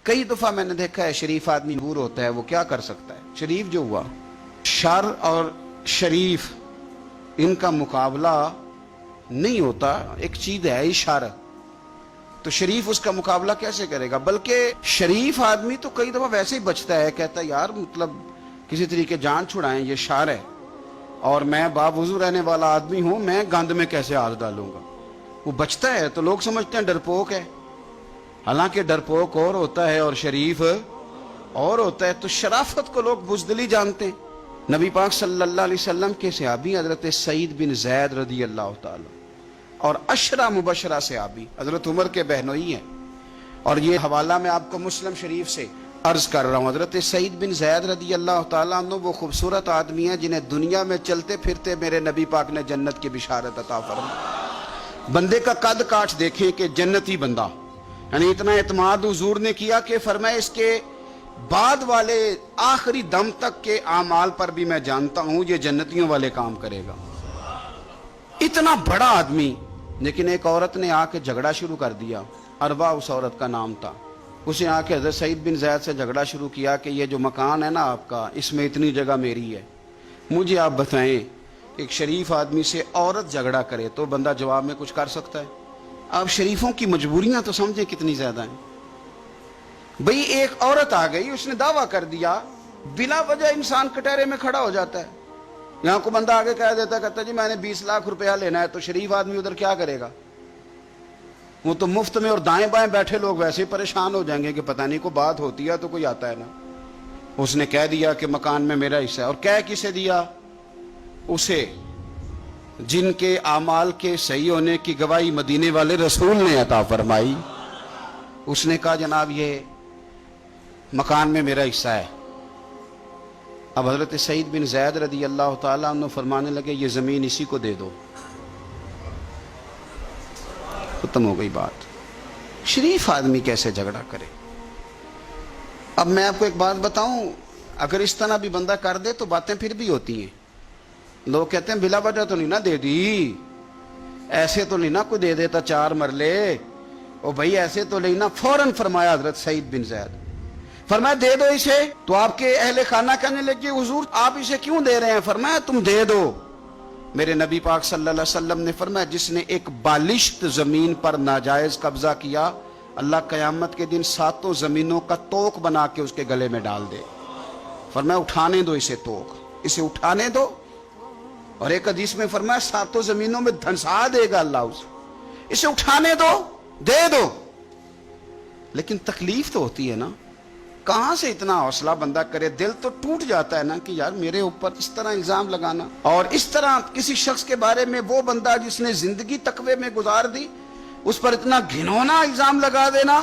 कई दफा मैंने देखा है शरीफ आदमी मजबूर होता है, वो क्या कर सकता है? शरीफ जो हुआ, शर और शरीफ इनका मुकाबला नहीं होता, एक चीज है इशारा, तो शरीफ उसका मुकाबला कैसे करेगा? बल्कि शरीफ आदमी तो कई दफा वैसे ही बचता है, कहता है यार मतलब किसी तरीके जान छुड़ाएं, ये शार है और मैं बावजू रहने वाला आदमी हूं, मैं गंद में कैसे हाथ डालूंगा। वो बचता है तो लोग समझते हैं डरपोक है, हालांकि डरपोक और होता है और शरीफ और होता है। तो शराफत को लोग बुज़दिली जानते हैं। नबी पाक सल्लल्लाहु अलैहि वसल्लम के सहाबी हजरत सईद बिन ज़ैद रज़ी अल्लाह ताला और अशरा मुबशरा सहाबी हजरत उमर के बहनोई हैं, और ये हवाला मैं आपको मुस्लिम शरीफ से अर्ज कर रहा हूँ। हजरत सईद बिन ज़ैद रज़ी अल्लाह ताला अन्हु वो खूबसूरत आदमी हैं जिन्हें दुनिया में चलते फिरते मेरे नबी पाक ने जन्नत की बिशारत अता फरमाई। बंदे का कद काठ देखें कि जन्नती बंदा, यानी इतना एतमाद हुजूर ने किया कि फरमाया इसके बाद वाले आखिरी दम तक के आमाल पर भी मैं जानता हूं ये जन्नतियों वाले काम करेगा। इतना बड़ा आदमी, लेकिन एक औरत ने आके झगड़ा शुरू कर दिया। अरवा उस औरत का नाम था। उसे आके हज़रत सईद बिन ज़ैद से झगड़ा शुरू किया कि ये जो मकान है ना आपका, इसमें इतनी जगह मेरी है, मुझे आप बताएं एक शरीफ आदमी से औरत झगड़ा करे तो बंदा जवाब में कुछ कर सकता है? आप शरीफों की मजबूरियां तो समझें कितनी ज्यादा हैं। भाई एक औरत आ गई, उसने दावा कर दिया, बिला वजह इंसान कटहरे में खड़ा हो जाता है। यहां को बंदा आगे कह देता, कहता जी मैंने 20 लाख रुपया लेना है, तो शरीफ आदमी उधर क्या करेगा? वो तो मुफ्त में, और दाएं बाएं बैठे लोग वैसे ही परेशान हो जाएंगे कि पता नहीं को बात होती है तो कोई आता है ना। उसने कह दिया कि मकान में मेरा हिस्सा है, और कह किसे दिया? उसे जिनके आमाल के सही होने की गवाही मदीने वाले रसूल ने अता फरमाई। उसने कहा जनाब ये मकान में मेरा हिस्सा है। अब हजरत सईद बिन ज़ैद रज़ी अल्लाह ताला अन्हु फरमाने लगे ये जमीन इसी को दे दो, खत्म हो गई बात। शरीफ आदमी कैसे झगड़ा करे? अब मैं आपको एक बात बताऊं, अगर इस तरह भी बंदा कर दे तो बातें फिर भी होती हैं। लोग कहते हैं बिला वजह तो नहीं ना दे दी, ऐसे तो नहीं ना कोई दे देता 4 मरले, ओ भाई ऐसे तो नहीं ना। फौरन फरमाया हजरत सईद बिन ज़ैद, फरमाया दे दो इसे। तो आपके अहले खाना कहने लगे हुजूर आप इसे क्यों दे रहे हैं? फरमाया तुम दे दो। मेरे नबी पाक सल्लल्लाहु अलैहि वसल्लम ने फरमाया जिसने एक बालिश्त जमीन पर नाजायज कब्जा किया, अल्लाह कयामत के दिन 7 जमीनों का तोक बना के उसके गले में डाल दे। फरमाया उठाने दो इसे, तोक इसे उठाने दो। और एक हदीस में फरमाया 7 जमीनों में धंसा देगा अल्लाह उसे, इसे उठाने दो, दे दो। लेकिन तकलीफ तो होती है ना, कहां से इतना हौसला बंदा करे? दिल तो टूट जाता है ना कि यार मेरे ऊपर इस तरह इल्जाम लगाना, और इस तरह किसी शख्स के बारे में, वो बंदा जिसने जिंदगी तकवे में गुजार दी, उस पर इतना घिनौना इल्जाम लगा देना।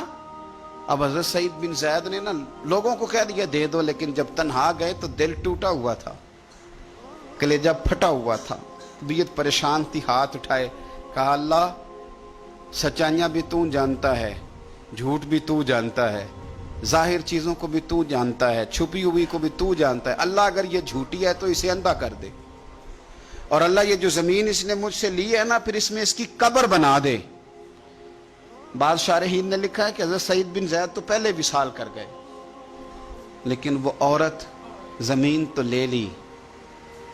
अब हजरत सईद बिन ज़ैद ने ना लोगों को कह दिया दे दो, लेकिन जब तन्हा गए तो दिल टूटा हुआ था, कलेजा फटा हुआ था, तबीयत परेशान थी। हाथ उठाए, कहा अल्लाह सच्चाइयां भी तू जानता है, झूठ भी तू जानता है, जाहिर चीजों को भी तू जानता है, छुपी हुई को भी तू जानता है। अल्लाह अगर ये झूठी है तो इसे अंधा कर दे, और अल्लाह ये जो जमीन इसने मुझसे ली है ना, फिर इसमें इसकी कब्र बना दे। बादशाह ने लिखा है कि हज़रत सईद बिन ज़ैद तो पहले विसाल कर गए, लेकिन वो औरत जमीन तो ले ली,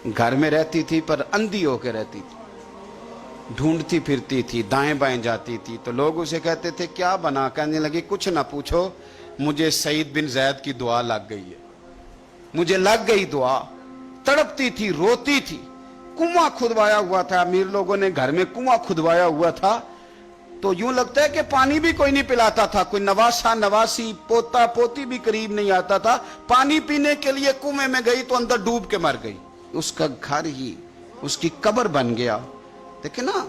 घर में रहती थी पर अंधी होकर रहती थी, ढूंढती फिरती थी, दाएं बाएं जाती थी। तो लोग उसे कहते थे क्या बना? कहने लगे कुछ ना पूछो, मुझे सईद बिन ज़ैद की दुआ लग गई है, मुझे लग गई दुआ। तड़पती थी, रोती थी, कुआं खुदवाया हुआ था, अमीर लोगों ने घर में कुआं खुदवाया हुआ था, तो यूं लगता है कि पानी भी कोई नहीं पिलाता था, कोई नवासा नवासी पोता पोती भी करीब नहीं आता था। पानी पीने के लिए कुएं में गई तो अंदर डूब के मर गई, उसका घर ही उसकी कब्र बन गया। देखिए ना,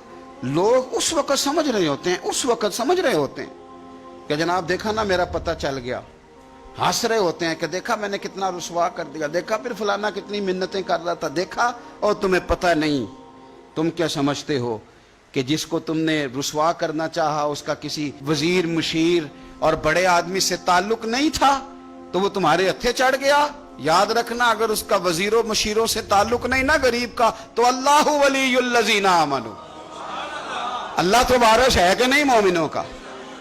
लोग उस वक्त समझ रहे होते हैं, उस वक्त समझ रहे होते हैं कि जनाब देखा ना मेरा पता चल गया, हंस रहे होते हैं कि देखा मैंने कितना रुसवा कर दिया, देखा फिर फलाना कितनी मिन्नतें कर रहा था, देखा। और तुम्हें पता नहीं, तुम क्या समझते हो कि जिसको तुमने रुसवा करना चाहा उसका किसी वजीर मुशीर और बड़े आदमी से ताल्लुक नहीं था तो वो तुम्हारे हथे चढ़ गया? याद रखना, अगर उसका वजीरों मुशीरों से ताल्लुक नहीं ना गरीब का, तो अल्लाहु वलियुल्लज़ीना आमनू, अल्लाह तो वारिस है कि नहीं मोमिनों का?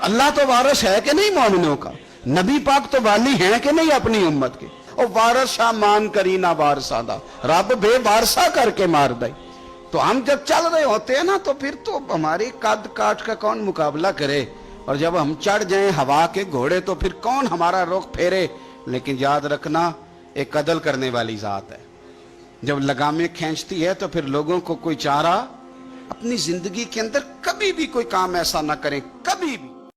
अल्लाह तो वारिस है कि नहीं मोमिनों का? नबी पाक तो वाली हैं कि नहीं अपनी उम्मत के, और वारसा मान करी ना वारसा दा, रब बेवारसा करके मार दे। तो हम जब चल रहे होते हैं ना, तो फिर तो हमारी कद काट का कौन मुकाबला करे, और जब हम चढ़ जाएं हवा के घोड़े तो फिर कौन हमारा रुख फेरे। लेकिन याद रखना, एक कदल करने वाली जात है, जब लगामें खींचती है तो फिर लोगों को कोई चारा, अपनी जिंदगी के अंदर कभी भी कोई काम ऐसा ना करें, कभी भी।